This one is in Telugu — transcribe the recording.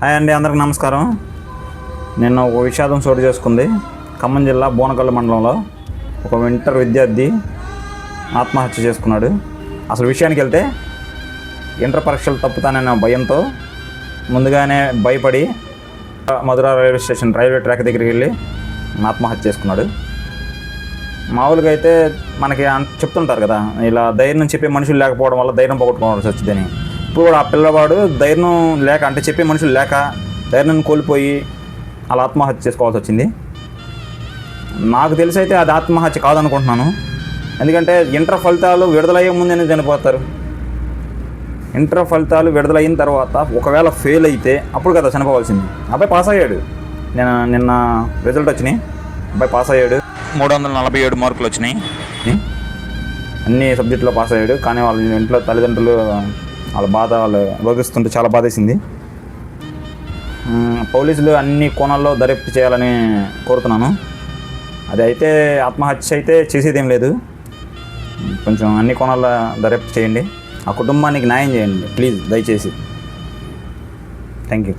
హాయ్ అండి, అందరికీ నమస్కారం. నిన్న ఒక విషాదం చోటు చేసుకుంది. ఖమ్మం జిల్లా బోనకల్లు మండలంలో ఒక ఇంటర్ విద్యార్థి ఆత్మహత్య చేసుకున్నాడు. అసలు విషయానికి వెళ్తే ఇంటర్ పరీక్షలు తప్పుతానన్న భయంతో ముందుగానే భయపడి మధుర రైల్వే స్టేషన్ రైల్వే ట్రాక్ దగ్గరికి వెళ్ళి ఆత్మహత్య చేసుకున్నాడు. మామూలుగా అయితే మనకి చెప్తుంటారు కదా, ఇలా ధైర్యం చెప్పే మనుషులు లేకపోవడం వల్ల ధైర్యం పోగొట్టుకోవాల్సి వచ్చిందని. ఇప్పుడు కూడా ఆ పిల్లవాడు ధైర్యం లేక, అంటే చెప్పే మనుషులు లేక ధైర్యం కోల్పోయి అలా ఆత్మహత్య చేసుకోవాల్సి వచ్చింది. నాకు తెలిసి అయితే అది ఆత్మహత్య కాదనుకుంటున్నాను. ఎందుకంటే ఇంటర్ ఫలితాలు విడుదలయ్యే ముందే చనిపోతారు. ఇంటర్ ఫలితాలు విడుదలైన తర్వాత ఒకవేళ ఫెయిల్ అయితే అప్పుడు కదా చనిపోవాల్సింది. అబ్బాయి పాస్ అయ్యాడు. నిన్న రిజల్ట్ వచ్చినాయి. అబ్బాయి పాస్ అయ్యాడు. 347 మార్కులు వచ్చినాయి. అన్ని సబ్జెక్టులో పాస్ అయ్యాడు. కానీ వాళ్ళ ఇంట్లో తల్లిదండ్రులు వాళ్ళ బాధ వాళ్ళు భోగిస్తుంటే చాలా బాధేసింది. పోలీసులు అన్ని కోణాల్లో దర్యాప్తు చేయాలని కోరుతున్నాను. అది అయితే ఆత్మహత్య అయితే చేసేదేం లేదు. కొంచెం అన్ని కోణాల్లో దర్యాప్తు చేయండి. ఆ కుటుంబానికి న్యాయం చేయండి ప్లీజ్, దయచేసి. Thank you.